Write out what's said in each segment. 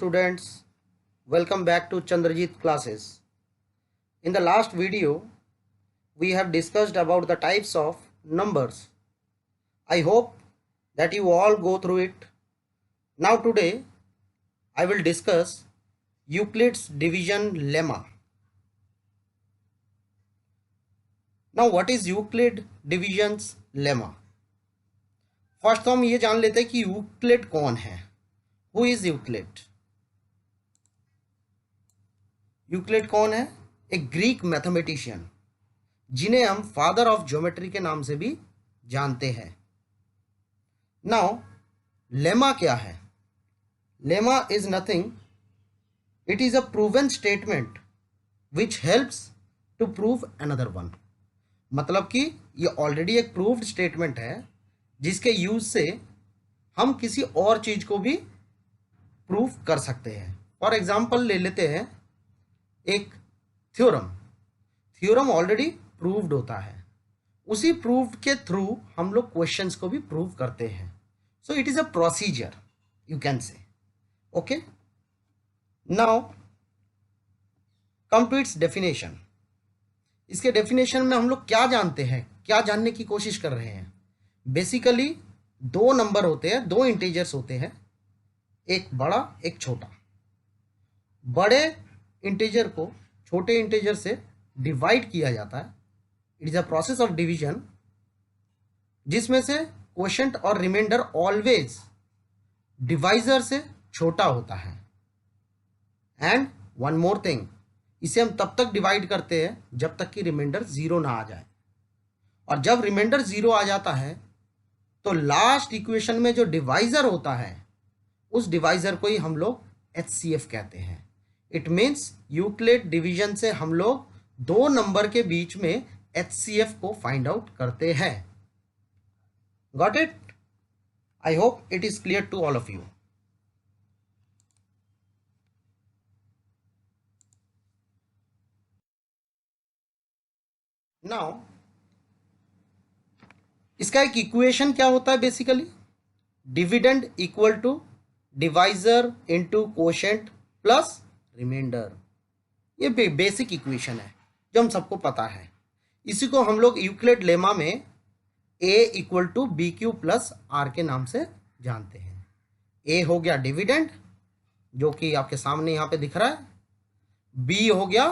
students, welcome back to Chandrajit classes. In the last video, we have discussed about the types of numbers. I hope that you all go through it. Now today, I will discuss Euclid's division lemma. Now what is Euclid division's lemma? First तो हम ये जान लेते हैं कि Euclid कौन है. Who is Euclid? Euclid कौन है? एक ग्रीक मैथमेटिशियन जिन्हें हम फादर ऑफ ज्योमेट्री के नाम से भी जानते हैं. नाउ लेमा क्या है? Lemma is nothing, it is a proven statement which helps to prove another one. मतलब कि ये ऑलरेडी एक प्रूव्ड स्टेटमेंट है जिसके यूज से हम किसी और चीज को भी प्रूव कर सकते हैं. फॉर एग्जाम्पल ले लेते हैं एक थ्योरम. थ्योरम ऑलरेडी प्रूव्ड होता है, उसी प्रूव्ड के थ्रू हम लोग क्वेश्चंस को भी प्रूव करते हैं. So it is a procedure, you can say. Okay, now come to its definition. इसके डेफिनेशन में हम लोग क्या जानते हैं, क्या जानने की कोशिश कर रहे हैं? बेसिकली दो नंबर होते हैं, दो इंटीजर्स होते हैं, एक बड़ा एक छोटा. बड़े इंटीजर को छोटे इंटीजर से डिवाइड किया जाता है. It is a process of division जिसमें से क्वोशंट और रिमाइंडर ऑलवेज डिवाइजर से छोटा होता है. एंड वन मोर थिंग, इसे हम तब तक डिवाइड करते हैं जब तक कि रिमाइंडर जीरो ना आ जाए. और जब रिमाइंडर जीरो आ जाता है तो लास्ट इक्वेशन में जो डिवाइजर होता है उस डिवाइजर को ही हम लोग HCF कहते हैं. इट मीन्स यूक्लिड डिवीजन से हम लोग दो नंबर के बीच में HCF को फाइंड आउट करते हैं. Got it? I hope it is clear to all of you. Now इसका एक इक्वेशन क्या होता है? Basically dividend equal to divisor into quotient plus remainder. ये बेसिक इक्वेशन है जो हम सबको पता है. इसी को हम लोग यूक्लिड लेमा में A equal to B Q plus R के नाम से जानते हैं. A हो गया डिविडेंड जो कि आपके सामने यहाँ पे दिख रहा है. B हो गया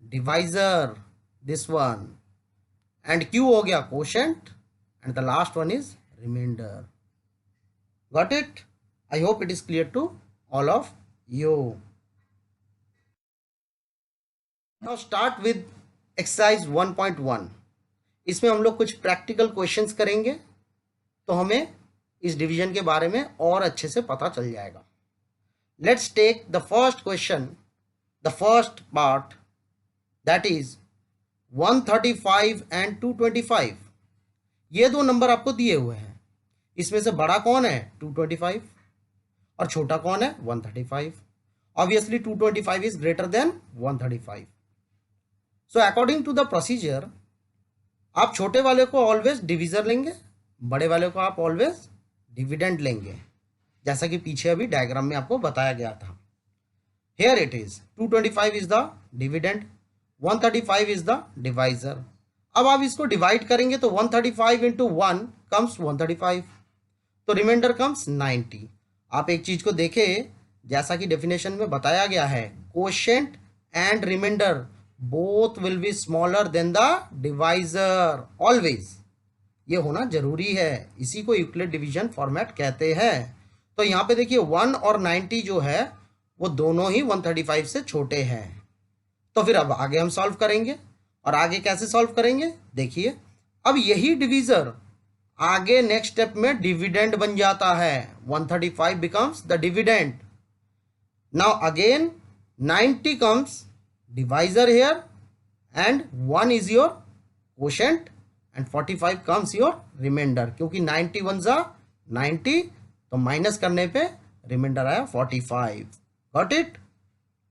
divisor, this one, and Q हो गया quotient, and the last one is remainder. Got it? I hope it is clear to all of you. Now start with exercise 1.1. इसमें हम लोग कुछ प्रैक्टिकल क्वेश्चंस करेंगे तो हमें इस डिवीजन के बारे में और अच्छे से पता चल जाएगा. Let's take the first question, the first part, that is 135 and 225. ये दो नंबर आपको दिए हुए हैं. इसमें से बड़ा कौन है? 225. और छोटा कौन है? 135. Obviously 225 is greater than 135. So according to the procedure आप छोटे वाले को ऑलवेज डिविजर लेंगे, बड़े वाले को आप ऑलवेज डिविडेंड लेंगे, जैसा कि पीछे अभी डायग्राम में आपको बताया गया था. Here it is 225 is the dividend, 135 is the divisor. अब आप इसको डिवाइड करेंगे तो 135 इंटू 1 कम्स 135, तो रिमाइंडर कम्स 90. आप एक चीज को देखें, जैसा कि डेफिनेशन में बताया गया है, quotient and remainder both will be smaller than the divisor. Always ये होना जरूरी है, इसी को यूक्लिड डिवीजन फॉर्मेट कहते हैं. तो यहाँ पे देखिए 1 और 90 जो है वो दोनों ही 135 से छोटे हैं. तो फिर अब आगे हम सॉल्व करेंगे. और आगे कैसे सॉल्व करेंगे? देखिए, अब यही डिवीजर आगे नेक्स्ट स्टेप में डिविडेंड बन जाता है. 135 becomes the dividend. Now again 90 comes divisor here and 1 is your quotient and 45 comes your remainder. क्योंकि 91 जा 90 तो माइनस करने पे रिमाइंडर आया 45. Got it?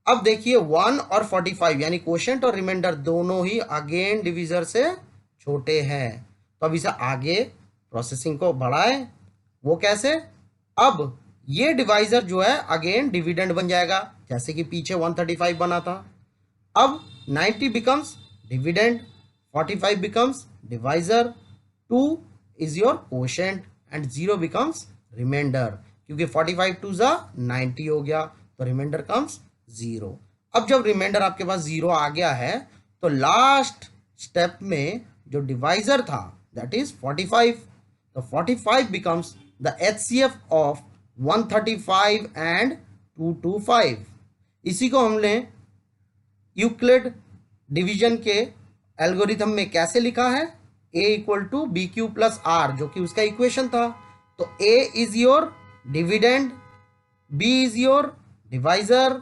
अब देखिए 1 और 45 यानी क्वोशंट और रिमाइंडर दोनों ही अगेन डिविजर से छोटे हैं. तो अब इसे आगे प्रोसेसिंग को बढ़ाएं. वो कैसे? अब ये डिवाइजर जो है अगेन डिविडेंड बन जाएगा, जैसे कि पीछे 135 बना था। अब 90 becomes dividend, 45 becomes divisor, 2 is your quotient and 0 becomes remainder, क्योंकि 45 टू ज़ा 90 हो गया, तो रिमाइंडर कम्स 0। अब जब रिमाइंडर आपके पास 0 आ गया है तो लास्ट स्टेप में जो डिवाइजर था दैट इज 45, तो 45 becomes the HCF of 135 and 225। इसी को हमने यूक्लिड डिवीजन के एल्गोरिथम में कैसे लिखा है, a equal to B Q plus R, जो कि उसका इक्वेशन था। तो a is your dividend, b is your divisor,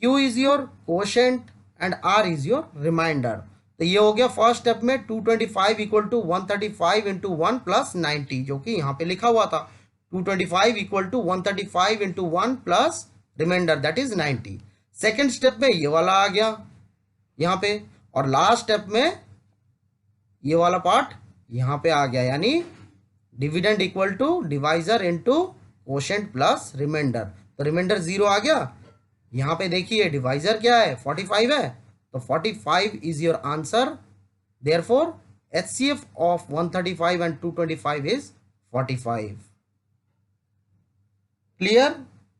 q is your quotient and r is your remainder. तो ये हो गया फर्स्ट स्टेप में 225 इक्वल टू 135 इंटू 1 प्लस 90, जो कि यहाँ पे लिखा हुआ था 225 equal to 135 into 1 plus remainder that is 90। Second step में ये वाला आ गया यहाँ पे, और लास्ट स्टेप में ये वाला पार्ट यहाँ पे आ गया, यानी dividend equal to divisor into quotient plus remainder. तो रिमाइंडर 0 आ गया। यहाँ पे देखिए डिवाइजर क्या है, 45 है, तो 45 is your answer. Therefore HCF of 135 and 225 is 45। Clear?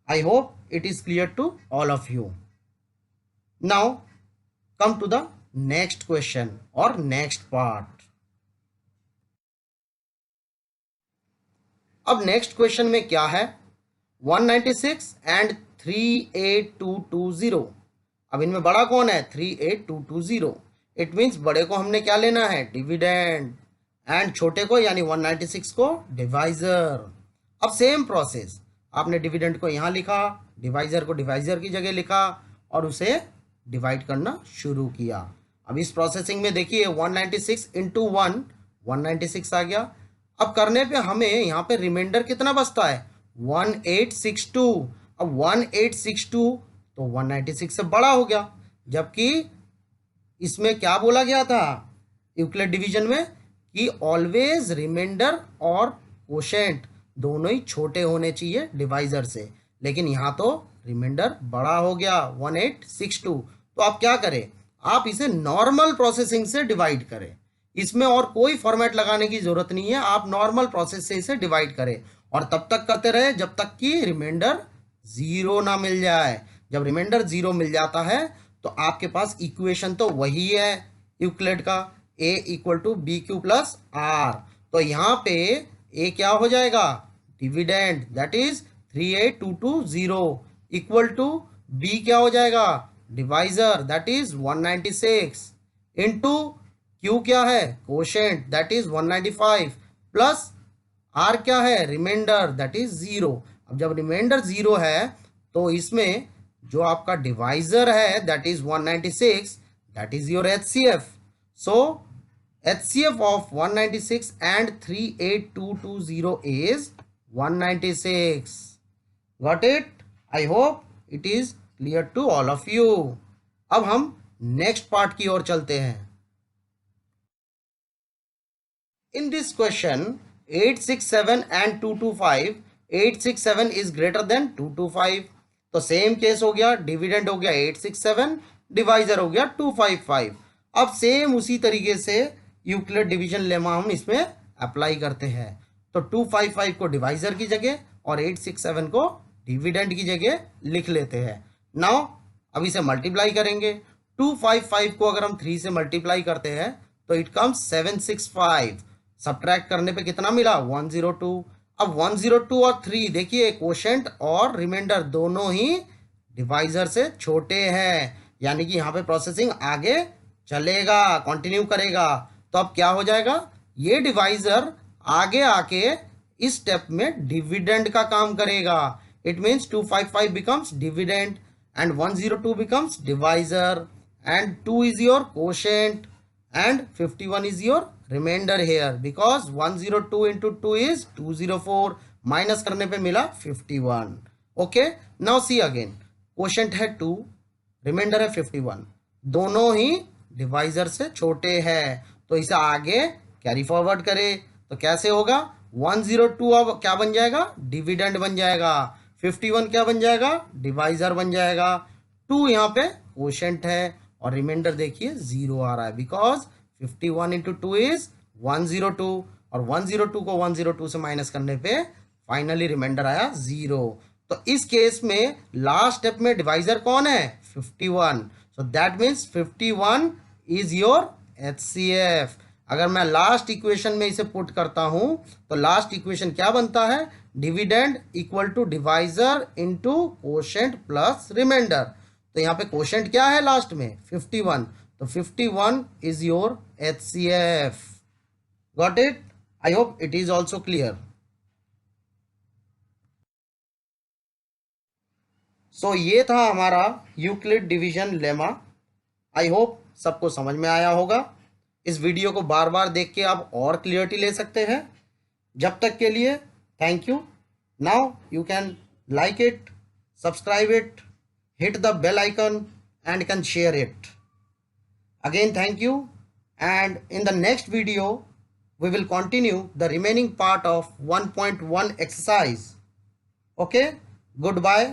I hope it is clear to all of you. Now come to the next question or next part. अब नेक्स्ट क्वेश्चन में क्या है, 196 एंड 38220। अब इनमें बड़ा कौन है, 38220। इट मीन्स बड़े को हमने क्या लेना है, डिविडेंड, एंड छोटे को यानी 196 को डिवाइजर। अब सेम प्रोसेस, आपने डिविडेंड को यहाँ लिखा, डिवाइजर को डिवाइजर की जगह लिखा और उसे डिवाइड करना शुरू किया। अब इस प्रोसेसिंग में देखिए 196 इंटू 1 196 आ गया। अब करने पे हमें यहाँ पे रिमाइंडर कितना बचता है, 1862। अब 1862 तो 196 से बड़ा हो गया, जबकि इसमें क्या बोला गया था यूक्लिड डिवीजन में कि ऑलवेज रिमाइंडर और कोशेंट दोनों ही छोटे होने चाहिए डिवाइजर से, लेकिन यहाँ तो रिमाइंडर बड़ा हो गया 1862। तो आप क्या करें, आप इसे नॉर्मल प्रोसेसिंग से डिवाइड करें, इसमें और कोई फॉर्मेट लगाने की जरूरत नहीं है, आप नॉर्मल प्रोसेस से इसे डिवाइड करें और तब तक करते रहे जब तक कि रिमाइंडर 0 ना मिल जाए। जब रिमाइंडर 0 मिल जाता है तो आपके पास इक्वेशन तो वही है यूक्लिड का, a equal to B Q plus R. तो यहाँ पे a क्या हो जाएगा, dividend that is 38220 equal to b क्या हो जाएगा, divisor that is 196 into q क्या है, quotient that is 195 plus r क्या है, रिमाइंडर दैट इज 0। अब जब रिमाइंडर 0 है तो इसमें जो आपका डिवाइजर है that is 196 that is your HCF। So HCF of 196 and 38220 is 196. Got it? I hope it is clear to all of you. अब हम नेक्स्ट पार्ट की ओर चलते हैं। In this question 867 and 225, 867 is greater than 225। तो same case हो गया, dividend हो गया 867, डिवाइजर हो गया 255। अब सेम उसी तरीके से यूक्लिड डिवीजन लेमा हम इसमें अप्लाई करते हैं। तो 255 को डिवाइजर की जगह और 867 को डिविडेंड की जगह लिख लेते हैं। नाउ अब इसे मल्टीप्लाई करेंगे, 255 को अगर हम 3 से मल्टीप्लाई करते हैं तो इट कम्स 765। सब्ट्रैक्ट करने पे कितना मिला, 102। अब 102 और 3 देखिए कोशेंट और रिमाइंडर दोनों ही डिवाइजर से छोटे हैं, यानी कि यहाँ पे प्रोसेसिंग आगे चलेगा, कंटिन्यू करेगा। तो अब क्या हो जाएगा, ये डिवाइजर आगे आके इस स्टेप में डिविडेंड का काम करेगा। It means 255 becomes dividend and 102 becomes divisor and 2 is your quotient and 51 is your remainder here because 102 into 2 is 204, minus करने पे मिला 51। Okay, now see again, quotient है 2, रिमाइंडर है 51, दोनों ही डिवाइजर से छोटे हैं, तो इसे आगे कैरी फॉरवर्ड करें तो कैसे होगा, 102 अब क्या बन जाएगा, डिविडेंड बन जाएगा, 51 क्या बन जाएगा, डिवाइजर बन जाएगा। 2 यहाँ पे क्वोशेंट है और रिमाइंडर देखिए 0 आ रहा है, बिकॉज 51 इंटू 2 इज 102 और 102 को 102 से माइनस करने पे फाइनली रिमाइंडर आया 0। तो इस केस में लास्ट स्टेप में डिवाइजर कौन है, 51। So that means 51 is your HCF। अगर मैं लास्ट इक्वेशन में इसे पुट करता हूं तो लास्ट इक्वेशन क्या बनता है, dividend equal to divisor into quotient plus remainder. तो यहाँ पे क्वोशेंट क्या है लास्ट में, 51, तो 51 is your HCF। Got it? I hope it is also clear. So ये था हमारा Euclid division lemma. I hope सबको समझ में आया होगा। इस वीडियो को बार बार देख के आप और क्लियरिटी ले सकते हैं। जब तक के लिए thank you. Now you can like it, subscribe it, hit the bell icon and can share it. Again thank you, and in the next video we will continue the remaining part of 1.1 exercise. Okay, goodbye,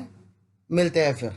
मिलते हैं फिर।